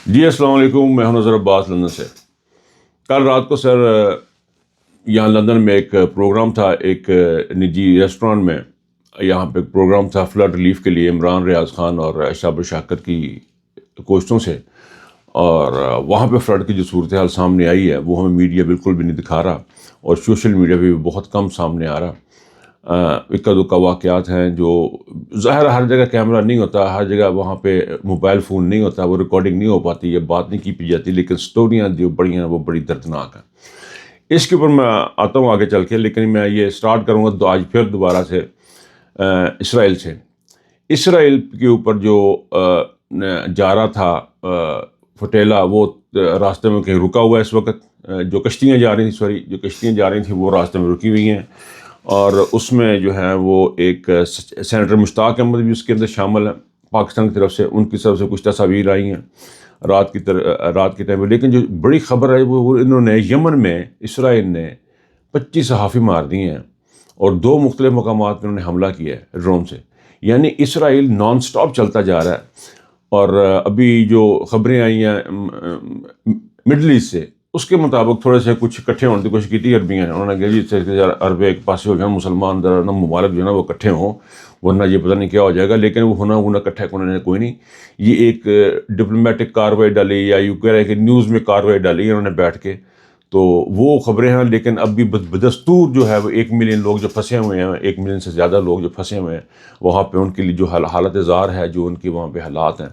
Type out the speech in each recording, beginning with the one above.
جی السلام علیکم، میں ہوں نظر عباس لندن سے۔ کل رات کو سر یہاں لندن میں ایک پروگرام تھا، ایک نجی ریسٹورانٹ میں یہاں پہ پروگرام تھا فلڈ ریلیف کے لیے، عمران ریاض خان اور شاب شاکر کی کوششوں سے، اور وہاں پہ فلڈ کی جو صورتحال سامنے آئی ہے وہ ہمیں میڈیا بالکل بھی نہیں دکھا رہا، اور سوشل میڈیا پہ بھی بہت کم سامنے آ رہا۔ اکا دکا واقعات ہیں جو ظاہر ہر جگہ کیمرہ نہیں ہوتا، ہر جگہ وہاں پہ موبائل فون نہیں ہوتا، وہ ریکارڈنگ نہیں ہو پاتی، یہ بات نہیں کی جاتی، لیکن سٹوریاں جو بڑی ہیں وہ بڑی دردناک ہیں۔ اس کے اوپر میں آتا ہوں آگے چل کے، لیکن میں یہ سٹارٹ کروں گا تو آج پھر دوبارہ سے اسرائیل سے۔ اسرائیل کے اوپر جو جا رہا تھا فٹیلا، وہ راستے میں کہیں رکا ہوا ہے اس وقت۔ جو کشتیاں جا رہی تھیں وہ راستے میں رکی ہوئی ہیں، اور اس میں جو ہے وہ ایک سینیٹر مشتاق احمد بھی اس کے اندر شامل ہے پاکستان کی طرف سے۔ ان کی طرف سے کچھ تصاویر آئی ہیں رات کے ٹائم میں، لیکن جو بڑی خبر ہے وہ انہوں نے یمن میں اسرائیل نے 25 صحافی مار دیے ہیں، اور 2 مختلف مقامات میں انہوں نے حملہ کیا ہے ڈرون سے۔ یعنی اسرائیل نان سٹاپ چلتا جا رہا ہے۔ اور ابھی جو خبریں آئی ہیں مڈل ایسٹ سے، اس کے مطابق تھوڑے سے کچھ اکٹھے ہونے کی کوشش کی تھی عربیاں نے، انہوں نے کہا جی عرب ایک پاس ہو جائیں، مسلمان ممالک جو ہے نا وہ اکٹھے ہوں، ورنہ یہ پتہ نہیں کیا ہو جائے گا، لیکن وہ ہونا اکٹھے ہونے نے کوئی نہیں۔ یہ ایک ڈپلومیٹک کارروائی ڈالی، یا یوں کہہ رہے ہیں کہ نیوز میں کارروائی ڈالی انہوں نے بیٹھ کے، تو وہ خبریں ہیں۔ لیکن اب بھی بدستور جو ہے وہ 1 ملین لوگ جو پھنسے ہوئے ہیں، 1 ملین سے زیادہ لوگ جو پھنسے ہوئے ہیں وہاں پہ، ان کے لیے جو حالت زار ہے، جو ان کی وہاں پہ حالات ہیں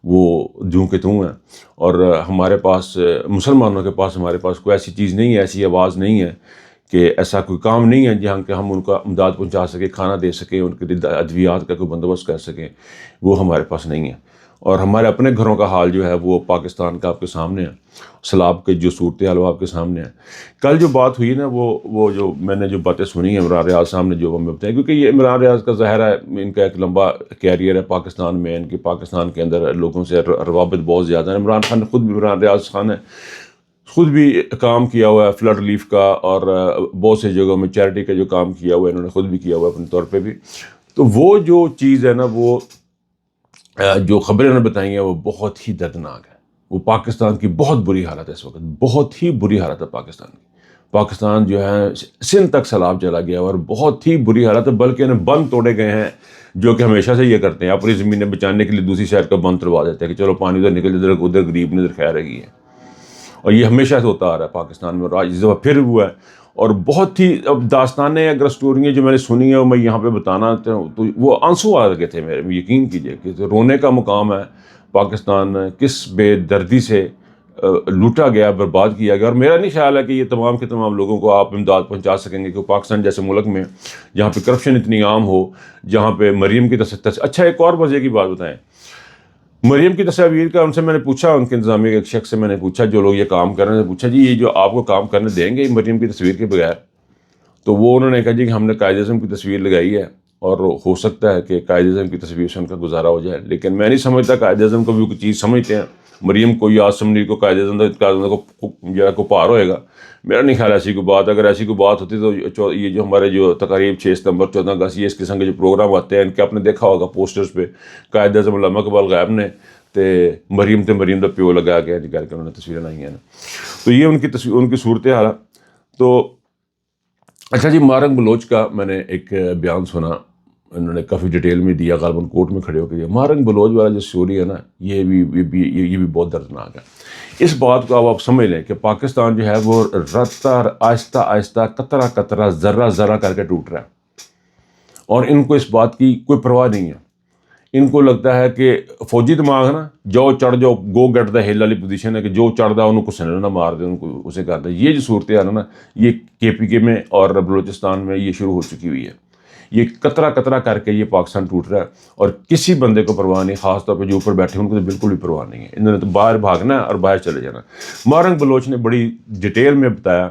وہ جوں کے توں ہیں۔ اور ہمارے پاس مسلمانوں کے پاس ہمارے پاس کوئی ایسی چیز نہیں ہے، ایسی آواز نہیں ہے کہ ایسا کوئی کام نہیں ہے جہاں کہ ہم ان کا امداد پہنچا سکیں، کھانا دے سکیں، ان کے لیے ادویات کا کوئی بندوبست کر سکیں، وہ ہمارے پاس نہیں ہے۔ اور ہمارے اپنے گھروں کا حال جو ہے وہ پاکستان کا آپ کے سامنے ہے، سیلاب کے جو صورتحال وہ آپ کے سامنے ہے۔ کل جو بات ہوئی نا وہ جو میں نے جو باتیں سنی ہیں عمران ریاض صاحب نے جو ہمیں بتائی، کیونکہ یہ عمران ریاض کا ظاہر ہے ان کا ایک لمبا کیریئر ہے پاکستان میں، ان کی پاکستان کے اندر لوگوں سے روابط بہت زیادہ ہیں۔ عمران ریاض خان نے خود بھی کام کیا ہوا ہے فلڈ ریلیف کا، اور بہت سی جگہوں میں چیریٹی کا جو کام کیا ہوا ہے انہوں نے خود بھی کیا ہوا ہے اپنے طور پہ بھی۔ تو وہ جو چیز ہے نا، وہ جو خبریں انہوں نے بتائی ہیں وہ بہت ہی دردناک ہے۔ وہ پاکستان کی بہت بری حالت ہے اس وقت، بہت ہی بری حالت ہے پاکستان کی۔ پاکستان جو ہے سندھ تک سیلاب چلا گیا، اور بہت ہی بری حالت ہے، بلکہ انہیں بند توڑے گئے ہیں، جو کہ ہمیشہ سے یہ کرتے ہیں، اپنی زمینیں بچانے کے لیے دوسری شہر کا بند تڑوا دیتے ہیں کہ چلو پانی ادھر نکل، ادھر غریب نے ادھر خیر رہی ہے۔ اور یہ ہمیشہ سے ہوتا آ رہا ہے پاکستان میں، اور آج اس دفعہ پھر ہوا ہے۔ اور بہت ہی اب داستانیں اگر اسٹوریاں جو میں نے سنی ہیں وہ میں یہاں پہ بتانا تو وہ آنسو آ گئے تھے میرے، یقین کیجئے کہ رونے کا مقام ہے۔ پاکستان کس بے دردی سے لوٹا گیا، برباد کیا گیا، اور میرا نہیں خیال ہے کہ یہ تمام کے تمام لوگوں کو آپ امداد پہنچا سکیں گے، کہ پاکستان جیسے ملک میں جہاں پہ کرپشن اتنی عام ہو، جہاں پہ مریم کی اچھا ایک اور مزے کی بات بتائیں، مریم کی تصاویر کا ان سے میں نے پوچھا، ان کے انتظامیہ کے ایک شخص سے میں نے پوچھا جو لوگ یہ کام کر رہے ہیں، پوچھا جی یہ جو آپ کو کام کرنے دیں گے مریم کی تصویر کے بغیر؟ تو وہ انہوں نے کہا جی کہ ہم نے قائد اعظم کی تصویر لگائی ہے، اور ہو سکتا ہے کہ قائد اعظم کی تصویر سے ان کا گزارا ہو جائے، لیکن میں نہیں سمجھتا قائد اعظم کو بھی کوئی چیز سمجھتے ہیں۔ مریم کو یا اسمبلی کو قائد اعظم کو پار ہوئے گا؟ میرا نہیں خیال ایسی کوئی بات، اگر ایسی کوئی بات ہوتی تو یہ جو ہمارے جو تقریب 6 ستمبر 14 اگست یہ اس قسم کے جو پروگرام آتے ہیں، ان کے آپ نے دیکھا ہوگا پوسٹرز پہ قائد اعظم علامہ اقبال غائب نے مریم دا پیو لگا کے کر کے انہوں نے تصویریں لائی ہیں نا۔ تو یہ ان کی صورتحال ہے۔ تو اچھا جی، مارنگ بلوچ کا میں نے ایک بیان سنا، انہوں نے کافی ڈیٹیل میں دیا، غالباً کورٹ میں کھڑے ہو کے دیا۔ مارنگ بلوچ والا جو اسٹوری ہے نا، یہ بھی بہت دردناک ہے۔ اس بات کو آپ سمجھ لیں کہ پاکستان جو ہے وہ رفتہ آہستہ آہستہ قطرہ قطرہ ذرہ ذرہ کر کے ٹوٹ رہا ہے، اور ان کو اس بات کی کوئی پرواہ نہیں ہے۔ ان کو لگتا ہے کہ فوجی دماغ ہے نا، جو چڑھ جاؤ، گو گیٹ دا ہل والی پوزیشن ہے کہ جو چڑھتا ان کو سنر نہ مار دے، ان کو اسے کرتا ہے۔ یہ جو صورتحال ہے نا، یہ KPK میں اور بلوچستان میں یہ شروع ہو چکی ہوئی ہے۔ یہ قطرہ قطرہ کر کے یہ پاکستان ٹوٹ رہا ہے، اور کسی بندے کو پرواہ نہیں، خاص طور پہ جو اوپر بیٹھے ان کو تو بالکل بھی پرواہ نہیں ہے۔ انہوں نے تو باہر بھاگنا ہے اور باہر چلے جانا۔ مارنگ بلوچ نے بڑی ڈیٹیل میں بتایا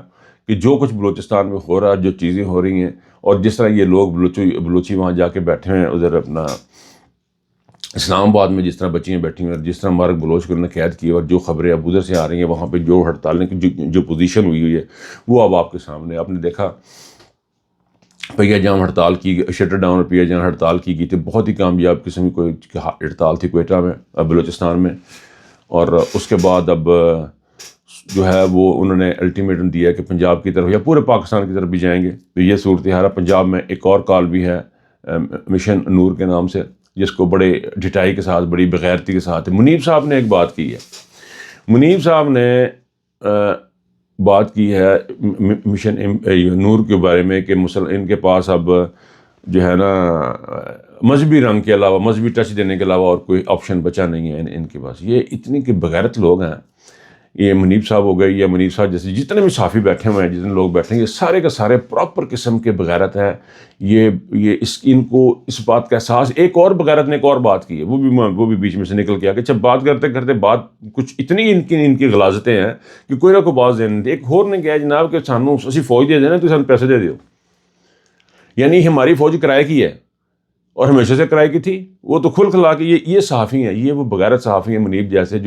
کہ جو کچھ بلوچستان میں ہو رہا ہے، جو چیزیں ہو رہی ہیں، اور جس طرح یہ لوگ بلوچی وہاں جا کے بیٹھے ہیں ادھر اپنا اسلام آباد میں، جس طرح بچیاں بیٹھی ہیں، اور جس طرح مارنگ بلوچ کو انہوں نے قید کی، اور جو خبریں اب ادھر سے آ رہی ہیں، وہاں پہ جو ہڑتالیں کی جو پوزیشن ہوئی ہے وہ اب آپ کے سامنے آپ نے دیکھا۔ پہیا جام ہڑتال کی گئی، شٹر ڈاؤن اور پہیا جام ہڑتال کی گئی تھی، بہت ہی کامیاب قسم کی کوئی ہڑتال تھی کوئٹہ میں، بلوچستان میں، اور اس کے بعد اب جو ہے وہ انہوں نے الٹیمیٹم دیا کہ پنجاب کی طرف یا پورے پاکستان کی طرف بھی جائیں گے. تو یہ صورتحال ہے. پنجاب میں ایک اور کال بھی ہے مشن نور کے نام سے، جس کو بڑے ڈٹائی کے ساتھ، بڑی بغیرتی کے ساتھ منیب صاحب نے ایک بات کی ہے. منیب صاحب نے بات کی ہے مشن نور کے بارے میں کہ ان کے پاس اب جو ہے نا مذہبی رنگ کے علاوہ، مذہبی ٹچ دینے کے علاوہ اور کوئی آپشن بچا نہیں ہے ان کے پاس. یہ اتنی کہ بغیرت لوگ ہیں. یہ منیب صاحب ہو گئے یا منیب صاحب جیسے جتنے بھی صحافی بیٹھے ہوئے ہیں، جتنے لوگ بیٹھے ہیں، یہ سارے کے سارے پراپر قسم کے بغیرت ہیں. یہ ان کو اس بات کا احساس. ایک اور بغیرت نے ایک اور بات کی ہے، وہ بھی بیچ میں سے نکل کے آ کے جب بات کرتے کرتے بات کچھ اتنی ان کی غلاظتیں ہیں کہ کوئی نہ کوئی بات دینے. ایک اور نے کہا جناب کہ سانوں اسی فوج دے دینا، تو سانوں پیسے دے دیو. یعنی ہماری فوج کرائے کی ہے اور ہمیشہ سے کرائے کی تھی. وہ تو کھل کھلا کے یہ صحافی ہیں، یہ وہ بغیرت صحافی ہیں منیب جیسے،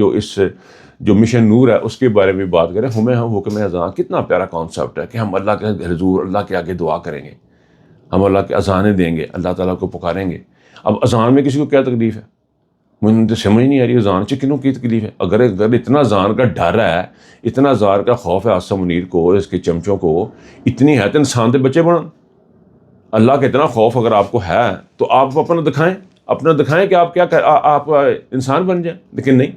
جو مشن نور ہے اس کے بارے میں بات کریں. ہمیں حکم اذان، کتنا پیارا کانسیپٹ ہے کہ ہم اللہ کے حضور، اللہ کے آگے دعا کریں گے، ہم اللہ کے اذانیں دیں گے، اللہ تعالیٰ کو پکاریں گے. اب اذان میں کسی کو کیا تکلیف ہے؟ مجھے تو سمجھ نہیں آ رہی اذان سے کنوں کی تکلیف ہے. اگر اتنا اذان کا ڈر ہے، اتنا اذان کا خوف ہے آصم منیر کو، اس کے چمچوں کو، اتنی ہے تو انسان دے بچے بنن. اللہ کا اتنا خوف اگر آپ کو ہے تو آپ اپنا دکھائیں کہ آپ کیا آپ انسان بن جائیں. لیکن نہیں،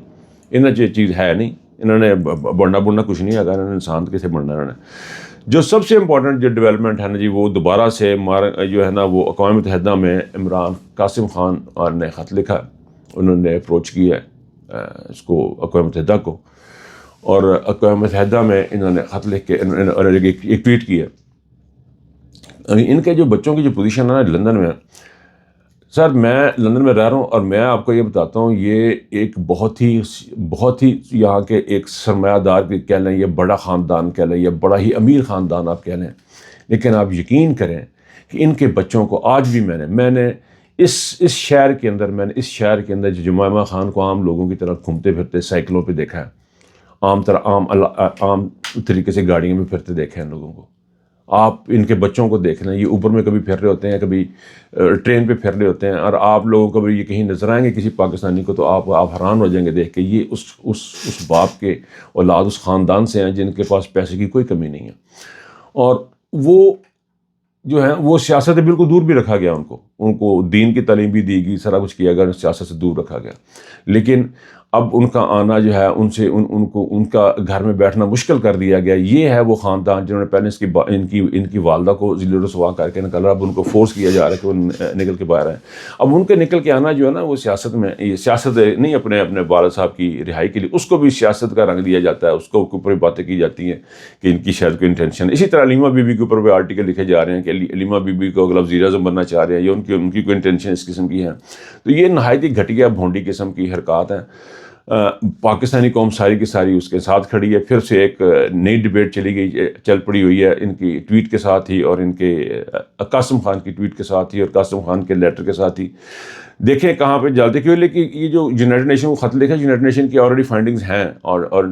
انہیں یہ چیز ہے نہیں. انہوں نے بڑھنا کچھ نہیں آگا. انہوں نے انسان کیسے بڑھنا. انہوں نے جو سب سے امپورٹنٹ جو ڈیولپمنٹ ہے نا جی، وہ دوبارہ سے جو ہے نا وہ اقوام متحدہ میں عمران قاسم خان اور نے خط لکھا. انہوں نے اپروچ کیا ہے اس کو اقوام متحدہ کو، اور اقوام متحدہ میں انہوں نے خط لکھ کے ایک ٹویٹ کیا. ان کے جو بچوں کی جو پوزیشن ہے نا لندن میں، سر میں لندن میں رہ رہا ہوں اور میں آپ کو یہ بتاتا ہوں، یہ ایک بہت ہی یہاں کے ایک سرمایہ دار کہہ لیں، یہ بڑا خاندان کہہ لیں، یہ بڑا ہی امیر خاندان آپ کہہ لیں. لیکن آپ یقین کریں کہ ان کے بچوں کو آج بھی میں نے اس شہر کے اندر جو جمائمہ خان کو عام لوگوں کی طرح گھومتے پھرتے سائیکلوں پہ دیکھا ہے، عام طریقے سے گاڑیوں میں پھرتے دیکھے ہیں ان لوگوں کو. آپ ان کے بچوں کو دیکھ لیں، یہ اوپر میں کبھی پھر رہے ہوتے ہیں، کبھی ٹرین پہ پھر رہے ہوتے ہیں، اور آپ لوگوں کو بھی یہ کہیں نظر آئیں گے کسی پاکستانی کو تو آپ حیران ہو جائیں گے دیکھ کے. یہ اس باپ کے اولاد، اس خاندان سے ہیں جن کے پاس پیسے کی کوئی کمی نہیں ہے. اور وہ جو ہے وہ سیاست سے بالکل دور بھی رکھا گیا. ان کو دین کی تعلیم بھی دی گئی، سارا کچھ کیا گیا، سیاست سے دور رکھا گیا. لیکن اب ان کا آنا جو ہے ان کا گھر میں بیٹھنا مشکل کر دیا گیا. یہ ہے وہ خاندان جنہوں نے پہلے ان کی والدہ کو ذل رسوا کر کے نکالا. اب ان کو فورس کیا جا رہا ہے کہ وہ نکل کے باہر آئیں. اب ان کے نکل کے آنا جو ہے نا وہ سیاست میں، یہ سیاست نہیں اپنے والد صاحب کی رہائی کے لیے، اس کو بھی سیاست کا رنگ دیا جاتا ہے. اس کو اوپر باتیں کی جاتی ہیں کہ ان کی شاید کوئی انٹینشن. اسی طرح علیمہ بی بی کے اوپر بھی آرٹیکل لکھے جا رہے ہیں کہ علیمہ بی بی کو اگر وزیر اعظم بننا چاہ رہے ہیں یا ان کی کوئی انٹینشن اس قسم کی ہے. تو یہ نہایت ہی گھٹیا بھونڈی قسم کی حرکات ہیں. پاکستانی قوم ساری کی ساری اس کے ساتھ کھڑی ہے. پھر سے ایک نئی ڈیبیٹ چل پڑی ہوئی ہے ان کی ٹویٹ کے ساتھ ہی، اور ان کے قاسم خان کی ٹویٹ کے ساتھ ہی، اور قاسم خان کے لیٹر کے ساتھ ہی. دیکھیں کہاں پہ جلدی کیوں. لیکن یہ جو یونائٹڈ نیشن کو خط لکھا، یونائٹڈ نیشن کی آلریڈی فائنڈنگز ہیں، اور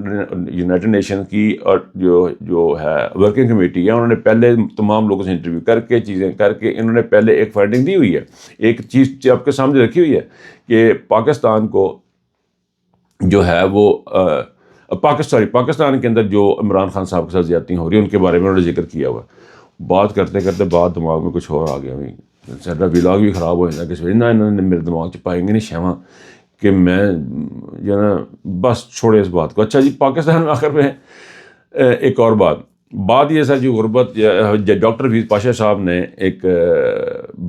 یونائٹڈ نیشن کی اور جو ہے ورکنگ کمیٹی ہے، انہوں نے پہلے تمام لوگوں سے انٹرویو کر کے چیزیں کر کے انہوں نے پہلے ایک فائنڈنگ دی ہوئی ہے. ایک چیز آپ کے سامنے رکھی ہوئی ہے کہ پاکستان کو جو ہے وہ پاکستان کے اندر جو عمران خان صاحب کے ساتھ زیادتیاں ہو رہی ہیں ان کے بارے میں انہوں نے ذکر کیا ہوا ہے. بات کرتے کرتے بات دماغ میں کچھ اور آ گیا. سارا ولاگ بھی خراب ہو جاتا ہے. انہوں نے میرے دماغ چ پائیں گے نہیں شیواں کہ میں جو نا بس چھوڑے اس بات کو. اچھا جی، پاکستان میں آخر میں ایک اور بات یہ سر، جو غربت، ڈاکٹر حفیظ پاشا صاحب نے ایک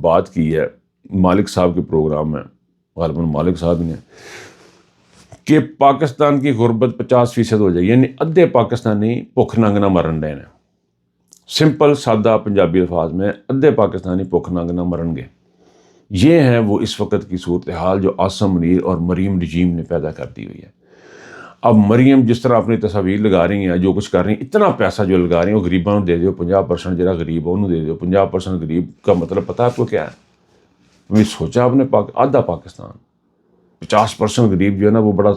بات کی ہے مالک صاحب کے پروگرام میں، غالباً مالک صاحب نے، کہ پاکستان کی غربت 50% ہو جائے گی. یعنی ادھے پاکستانی بھوک ننگ نہ مرن ڈے نے. سمپل سادہ پنجابی الفاظ میں ادھے پاکستانی بھوک ننگ نہ مرن گے. یہ ہیں وہ اس وقت کی صورتحال جو عاصم منیر اور مریم رجیم نے پیدا کر دی ہوئی ہے. اب مریم جس طرح اپنی تصاویر لگا رہی ہیں، جو کچھ کر رہی ہیں، اتنا پیسہ جو لگا رہی ہیں، وہ غریبوں دے دیو. 50% جہاں غریب ہے انہوں دے دیو. 50% غریب کا مطلب پتہ آپ کو کیا ہے؟ میں سوچا آپ نے آدھا پاکستان، 50% غریب جو ہے نا وہ بڑا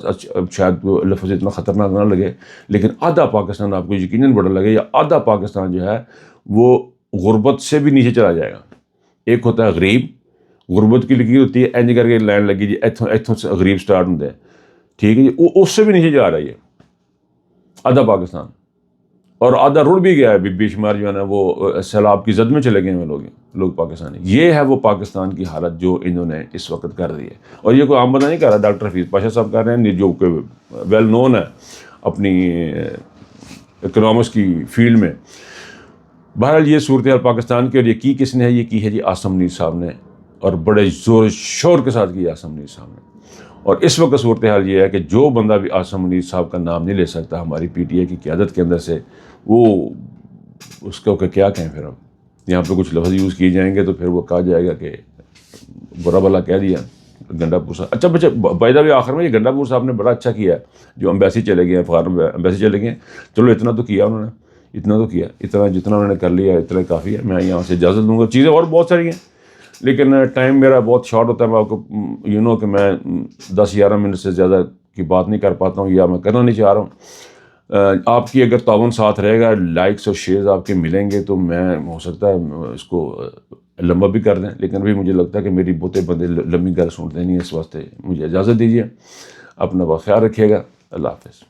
شاید لفظ اتنا خطرناک نہ لگے، لیکن آدھا پاکستان آپ کو یقیناً بڑا لگے. یا آدھا پاکستان جو ہے وہ غربت سے بھی نیچے چلا جائے گا. ایک ہوتا ہے غریب، غربت کی لکیر ہوتی ہے اینج کر کے لائن لگی جی ایتھوں سے غریب سٹارٹ ہوتے ہیں، ٹھیک ہے جی، اس سے بھی نیچے جا رہا ہے یہ آدھا پاکستان، اور آدھا رڑ بھی گیا ہے، بے شمار جو ہے نا وہ سیلاب کی زد میں چلے گئے ہیں لوگ پاکستانی. یہ ہے وہ پاکستان کی حالت جو انہوں نے اس وقت کر دی ہے. اور یہ کوئی عام بندہ نہیں کر رہا، ڈاکٹر حفیظ پاشا صاحب کر رہے ہیں جو کہ ویل نون ہے اپنی اکنامکس کی فیلڈ میں. بہرحال یہ صورتحال پاکستان کی، اور یہ کی کس نے ہے؟ یہ کی ہے جی عاصم منیر صاحب نے، اور بڑے زور شور کے ساتھ کی عاصم منیر صاحب نے. اور اس وقت صورتحال یہ ہے کہ جو بندہ بھی عاصم منیر صاحب کا نام نہیں لے سکتا ہماری پی ٹی اے کی قیادت کے اندر سے، وہ اس کو کہ کیا کہیں پھر ہم یہاں پہ کچھ لفظ یوز کیے جائیں گے تو پھر وہ کہا جائے گا کہ برا بلا کہہ دیا گنڈا پور صاحب. اچھا بچے بائی بھی آخر میں یہ گنڈا پور صاحب نے بڑا اچھا کیا ہے جو امبیسی چلے گئے ہیں، فارم امبیسی چلے گئے ہیں. چلو اتنا تو کیا انہوں نے، اتنا تو کیا، اتنا جتنا انہوں نے کر لیا اتنا کافی ہے. میں یہاں سے اجازت دوں گا، چیزیں اور بہت ساری ہیں لیکن ٹائم میرا بہت شارٹ ہوتا ہے. میں آپ کو کہ میں 10-11 منٹ سے زیادہ کی بات نہیں کر پاتا ہوں، یا میں کرنا نہیں چاہ رہا ہوں. آپ کی اگر تعاون ساتھ رہے گا، لائکس اور شیئرز آپ کے ملیں گے تو میں ہو سکتا ہے اس کو لمبا بھی کر دیں. لیکن ابھی مجھے لگتا ہے کہ میری بہتے بندے لمبی گل سنتے نہیں، اس واسطے مجھے اجازت دیجیے. اپنا بہت خیال رکھیے گا. اللہ حافظ.